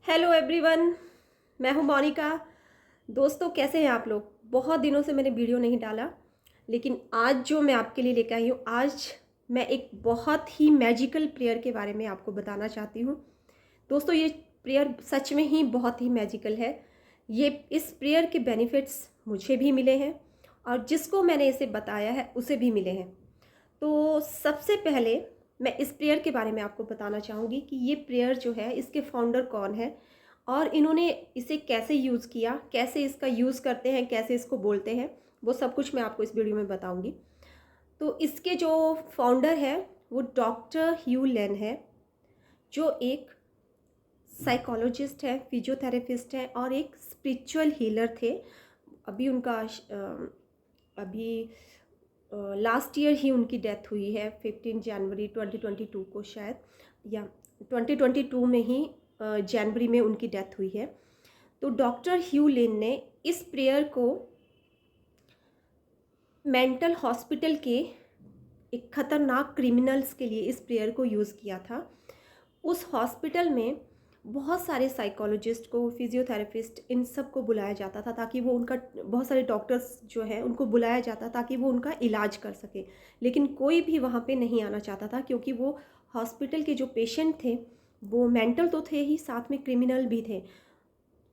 Hello everyone, मैं हूं मोनिका। दोस्तों, कैसे हैं आप लोग? बहुत दिनों से मैंने वीडियो नहीं डाला, लेकिन आज जो मैं आपके लिए लेकर आई हूँ, आज मैं एक बहुत ही मैजिकल प्रेयर के बारे में आपको बताना चाहती हूँ। दोस्तों, ये प्रेयर सच में ही बहुत ही मैजिकल है। ये इस प्रेयर के बेनिफिट्स मुझे भी मिले हैं और जिसको मैंने इसे बताया है उसे भी मिले हैं। तो सबसे पहले मैं इस प्रेयर के बारे में आपको बताना चाहूँगी कि ये प्रेयर जो है, इसके फाउंडर कौन है और इन्होंने इसे कैसे यूज़ किया, कैसे इसका यूज़ करते हैं, कैसे इसको बोलते हैं, वो सब कुछ मैं आपको इस वीडियो में बताऊँगी। तो इसके जो फाउंडर है वो डॉक्टर ह्यू लेन है, जो एक साइकोलॉजिस्ट है, फिजियोथेरेपिस्ट है और एक स्पिरिचुअल हीलर थे। अभी उनका अभी लास्ट ईयर ही उनकी डेथ हुई है, 15 जनवरी 2022 को शायद, या 2022 में ही जनवरी में उनकी डेथ हुई है। तो डॉक्टर ह्यू लिन ने इस प्रेयर को मेंटल हॉस्पिटल के एक ख़तरनाक क्रिमिनल्स के लिए इस प्रेयर को यूज़ किया था। उस हॉस्पिटल में बहुत सारे साइकोलॉजिस्ट को, फिजियोथेरेपिस्ट, इन सब को बुलाया जाता था ताकि वो उनका, बहुत सारे डॉक्टर्स जो हैं उनको बुलाया जाता ताकि वो उनका इलाज कर सके। लेकिन कोई भी वहाँ पे नहीं आना चाहता था, क्योंकि वो हॉस्पिटल के जो पेशेंट थे वो मेंटल तो थे ही, साथ में क्रिमिनल भी थे।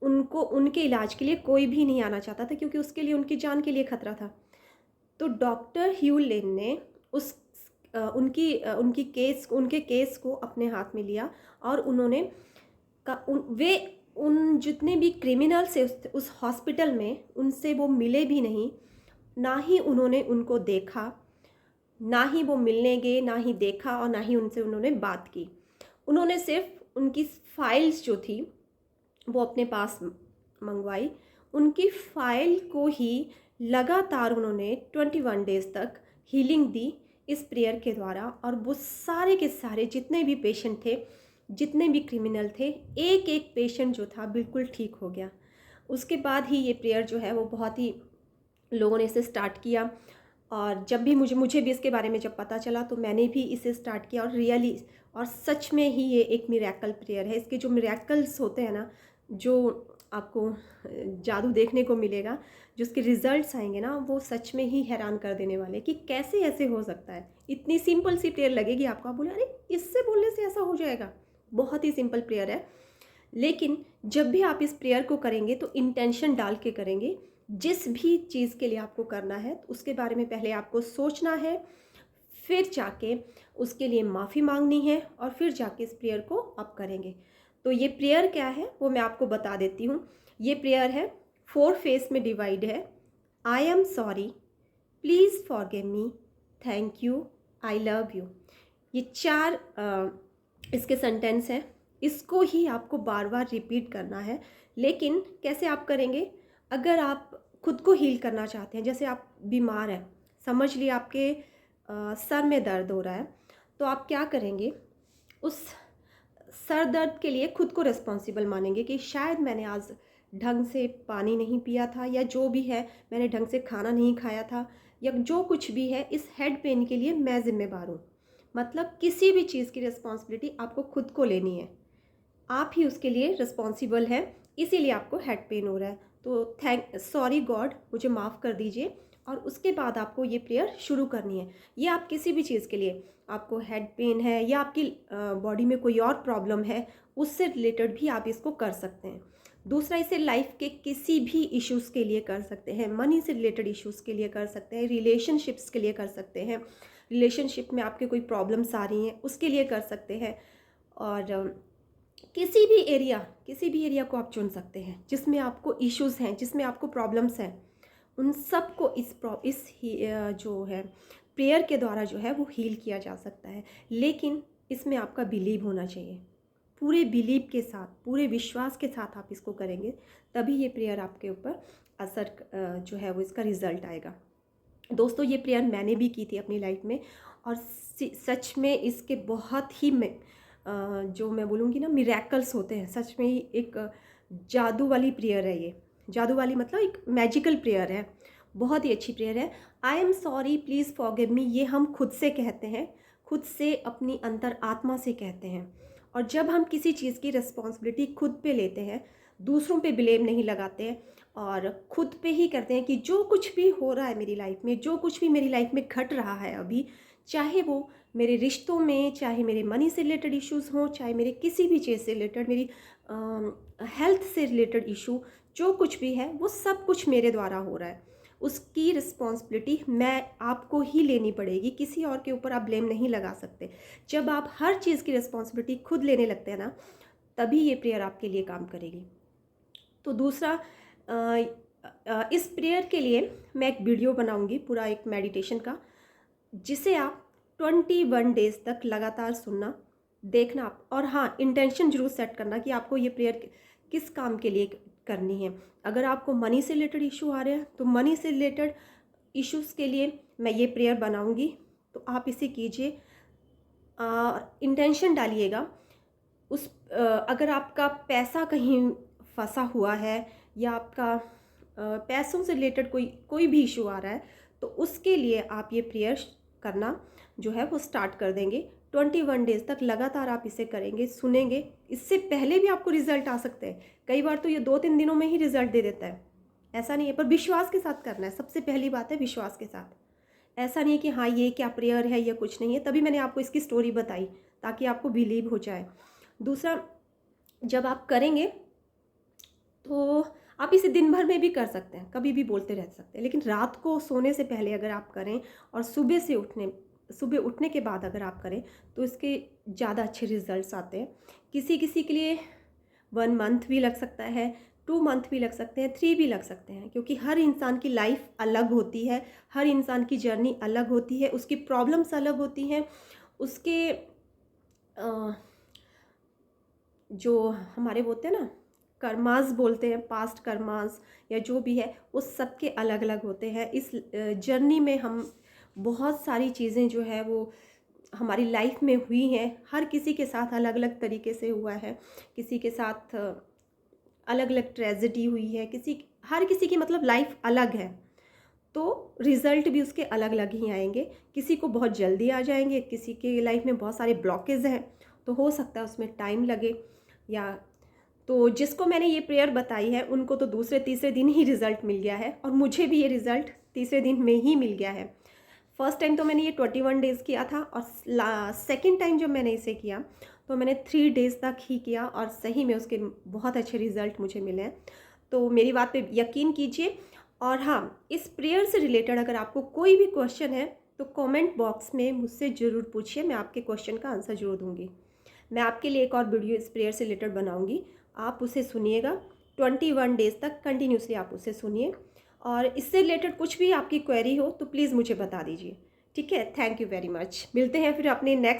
उनको, उनके इलाज के लिए कोई भी नहीं आना चाहता था, क्योंकि उसके लिए, उनकी जान के लिए खतरा था। तो डॉक्टर ह्यू लिन ने उनके केस को अपने हाथ में लिया और उन्होंने उन जितने भी क्रिमिनल्स है उस हॉस्पिटल में, उनसे वो मिले भी नहीं, ना ही उन्होंने उनको देखा, ना ही वो मिलने गए, ना ही देखा और ना ही उनसे उन्होंने बात की। उन्होंने सिर्फ उनकी फाइल्स जो थी वो अपने पास मंगवाई। उनकी फाइल को ही लगातार उन्होंने 21 डेज़ तक हीलिंग दी इस प्रेयर के द्वारा, और वो सारे के सारे जितने भी पेशेंट थे, जितने भी क्रिमिनल थे, एक एक पेशेंट जो था बिल्कुल ठीक हो गया। उसके बाद ही ये प्रेयर जो है वो बहुत ही लोगों ने इसे स्टार्ट किया, और जब भी मुझे भी इसके बारे में जब पता चला तो मैंने भी इसे स्टार्ट किया, और रियली और सच में ही ये एक मिरेकल प्रेयर है। इसके जो मिरेकल्स होते हैं ना, जो आपको जादू देखने को मिलेगा, जो उसके रिजल्ट्स आएंगे ना, वो सच में ही हैरान कर देने वाले कि कैसे ऐसे हो सकता है। इतनी सिंपल सी प्रेयर लगेगी आपको, आप बोले अरे इससे बोलने से ऐसा हो जाएगा। बहुत ही सिंपल प्रेयर है, लेकिन जब भी आप इस प्रेयर को करेंगे तो इंटेंशन डाल के करेंगे। जिस भी चीज़ के लिए आपको करना है तो उसके बारे में पहले आपको सोचना है, फिर जाके उसके लिए माफ़ी मांगनी है, और फिर जाके इस प्रेयर को आप करेंगे। तो ये प्रेयर क्या है वो मैं आपको बता देती हूँ। ये प्रेयर है, 4 फेस में डिवाइड है। I am sorry, please forgive me, thank you, I love you. ये 4 इसके सेंटेंस हैं। इसको ही आपको बार बार रिपीट करना है। लेकिन कैसे आप करेंगे? अगर आप खुद को हील करना चाहते हैं, जैसे आप बीमार हैं, समझ लिए आपके सर में दर्द हो रहा है, तो आप क्या करेंगे? उस सर दर्द के लिए खुद को रिस्पॉन्सिबल मानेंगे कि शायद मैंने आज ढंग से पानी नहीं पिया था, या जो भी है, मैंने ढंग से खाना नहीं खाया था, या जो कुछ भी है, इस हेड पेन के लिए मैं ज़िम्मेदार हूँ। मतलब किसी भी चीज़ की रिस्पॉन्सिबिलिटी आपको खुद को लेनी है। आप ही उसके लिए रिस्पॉन्सिबल हैं, इसीलिए आपको हेड पेन हो रहा है। तो सॉरी गॉड, मुझे माफ़ कर दीजिए। और उसके बाद आपको ये प्रेयर शुरू करनी है। ये आप किसी भी चीज़ के लिए, आपको हेड पेन है या आपकी बॉडी में कोई और प्रॉब्लम है, उससे रिलेटेड भी आप इसको कर सकते हैं। दूसरा, इसे लाइफ के किसी भी इश्यूज़ के लिए कर सकते हैं, मनी से रिलेटेड इश्यूज़ के लिए कर सकते हैं, रिलेशनशिप्स के लिए कर सकते हैं, रिलेशनशिप में आपके कोई प्रॉब्लम्स आ रही हैं उसके लिए कर सकते हैं, और किसी भी एरिया को आप चुन सकते हैं जिसमें आपको इश्यूज़ हैं, जिसमें आपको प्रॉब्लम्स हैं। उन सब को जो है प्रेयर के द्वारा जो है वो हील किया जा सकता है। लेकिन इसमें आपका बिलीव होना चाहिए। पूरे बिलीव के साथ, पूरे विश्वास के साथ आप इसको करेंगे, तभी ये प्रेयर आपके ऊपर असर जो है वो इसका रिज़ल्ट आएगा। दोस्तों, ये प्रेयर मैंने भी की थी अपनी लाइफ में, और सच में इसके बहुत ही जो मैं बोलूँगी ना, मिरेकल्स होते हैं। सच में ही एक जादू वाली प्रेयर है ये। जादू वाली मतलब एक मैजिकल प्रेयर है, बहुत ही अच्छी प्रेयर है। I am sorry, please forgive me, ये हम खुद से कहते हैं, खुद से, अपनी अंतर आत्मा से कहते हैं। और जब हम किसी चीज़ की रिस्पॉन्सिबिलिटी खुद पे लेते हैं, दूसरों पे ब्लेम नहीं लगाते हैं और खुद पे ही करते हैं कि जो कुछ भी हो रहा है मेरी लाइफ में, जो कुछ भी मेरी लाइफ में घट रहा है अभी, चाहे वो मेरे रिश्तों में, चाहे मेरे मनी से रिलेटेड इश्यूज़ हों, चाहे मेरे किसी भी चीज़ से रिलेटेड, मेरी हेल्थ से रिलेटेड इशू, जो कुछ भी है वो सब कुछ मेरे द्वारा हो रहा है। उसकी रिस्पॉन्सिबिलिटी मैं आपको ही लेनी पड़ेगी, किसी और के ऊपर आप ब्लेम नहीं लगा सकते। जब आप हर चीज़ की रिस्पॉन्सिबिलिटी खुद लेने लगते हैं ना, तभी ये प्रेयर आपके लिए काम करेगी। तो दूसरा, इस प्रेयर के लिए मैं एक वीडियो बनाऊंगी, पूरा एक मेडिटेशन का, जिसे आप 21 डेज़ तक लगातार सुनना, देखना आप, और हाँ, इंटेंशन जरूर सेट करना कि आपको ये प्रेयर किस काम के लिए करनी है। अगर आपको मनी से रिलेटेड इशू आ रहे हैं तो मनी से रिलेटेड इश्यूज़ के लिए मैं ये प्रेयर बनाऊंगी, तो आप इसे कीजिए। इंटेंशन डालिएगा। अगर आपका पैसा कहीं फंसा हुआ है या आपका पैसों से रिलेटेड कोई भी इशू आ रहा है, तो उसके लिए आप ये प्रेयर करना जो है वो स्टार्ट कर देंगे। 21 डेज़ तक लगातार आप इसे करेंगे, सुनेंगे। इससे पहले भी आपको रिजल्ट आ सकते हैं, कई बार तो ये 2-3 दिनों में ही रिजल्ट दे देता है, ऐसा नहीं है। पर विश्वास के साथ करना है, सबसे पहली बात है विश्वास के साथ। ऐसा नहीं है कि हाँ ये क्या प्रेयर है या कुछ नहीं है, तभी मैंने आपको इसकी स्टोरी बताई ताकि आपको बिलीव हो जाए। दूसरा, जब आप करेंगे तो आप इसे दिन भर में भी कर सकते हैं, कभी भी बोलते रह सकते हैं, लेकिन रात को सोने से पहले अगर आप करें और सुबह उठने के बाद अगर आप करें तो इसके ज़्यादा अच्छे रिजल्ट्स आते हैं। किसी किसी के लिए 1 मंथ भी लग सकता है, 2 मंथ भी लग सकते हैं, 3 भी लग सकते हैं, क्योंकि हर इंसान की लाइफ अलग होती है, हर इंसान की जर्नी अलग होती है, उसकी प्रॉब्लम्स अलग होती हैं, उसके जो हमारे होते हैं ना, कर्मास बोलते हैं, पास्ट कर्मास या जो भी है, वो सबके अलग अलग होते हैं। इस जर्नी में हम बहुत सारी चीज़ें जो है वो हमारी लाइफ में हुई हैं, हर किसी के साथ अलग अलग तरीके से हुआ है, किसी के साथ अलग अलग ट्रेजेडी हुई है, हर किसी की मतलब लाइफ अलग है, तो रिज़ल्ट भी उसके अलग अलग ही आएंगे। किसी को बहुत जल्दी आ जाएंगे, किसी के लाइफ में बहुत सारे ब्लॉकेज हैं, तो हो सकता है उसमें टाइम लगे। या तो जिसको मैंने ये प्रेयर बताई है उनको तो दूसरे तीसरे दिन ही रिज़ल्ट मिल गया है, और मुझे भी ये रिज़ल्ट तीसरे दिन में ही मिल गया है। फर्स्ट टाइम तो मैंने ये 21 डेज़ किया था, और सेकेंड टाइम जब मैंने इसे किया तो मैंने 3 डेज़ तक ही किया, और सही में उसके बहुत अच्छे रिज़ल्ट मुझे मिले हैं। तो मेरी बात पे यकीन कीजिए। और हाँ, इस प्रेयर से रिलेटेड अगर आपको कोई भी क्वेश्चन है तो कमेंट बॉक्स में मुझसे ज़रूर पूछिए, मैं आपके क्वेश्चन का आंसर ज़रूर दूँगी। मैं आपके लिए एक और वीडियो इस प्रेयर से रिलेटेड बनाऊँगी, आप उसे सुनिएगा। 21 डेज़ तक कंटिन्यूसली आप उसे सुनिए, और इससे रिलेटेड कुछ भी आपकी क्वेरी हो तो प्लीज़ मुझे बता दीजिए, ठीक है। Thank you very much. मिलते हैं फिर अपने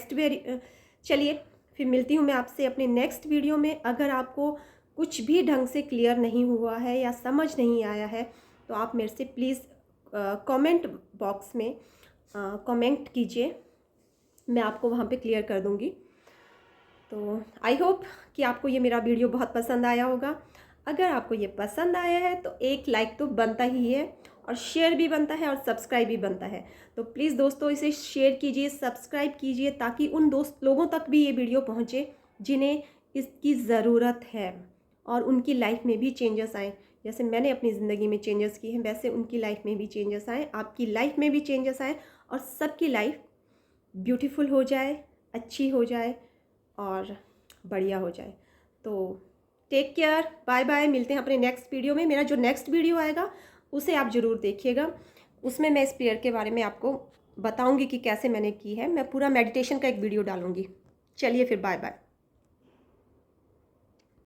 चलिए फिर मिलती हूँ मैं आपसे अपने नेक्स्ट वीडियो में। अगर आपको कुछ भी ढंग से क्लियर नहीं हुआ है या समझ नहीं आया है तो आप मेरे से प्लीज़ कमेंट बॉक्स में कमेंट कीजिए, मैं आपको वहाँ पे क्लियर कर दूँगी। तो आई होप कि आपको ये मेरा वीडियो बहुत पसंद आया होगा। अगर आपको ये पसंद आया है तो एक लाइक तो बनता ही है, और शेयर भी बनता है, और सब्सक्राइब भी बनता है। तो प्लीज़ दोस्तों इसे शेयर कीजिए, सब्सक्राइब कीजिए, ताकि उन लोगों तक भी ये वीडियो पहुँचे जिन्हें इसकी ज़रूरत है, और उनकी लाइफ में भी चेंजेस आए। जैसे मैंने अपनी ज़िंदगी में चेंजेस किए हैं, वैसे उनकी लाइफ में भी चेंजेस आए, आपकी लाइफ में भी चेंजेस आए, और सबकी लाइफ ब्यूटीफुल हो जाए, अच्छी हो जाए और बढ़िया हो जाए। तो टेक केयर, बाय बाय। मिलते हैं अपने नेक्स्ट वीडियो में। मेरा जो नेक्स्ट वीडियो आएगा उसे आप ज़रूर देखिएगा, उसमें मैं इस प्रेयर के बारे में आपको बताऊंगी कि कैसे मैंने की है। मैं पूरा मेडिटेशन का एक वीडियो डालूंगी। चलिए फिर बाय बाय।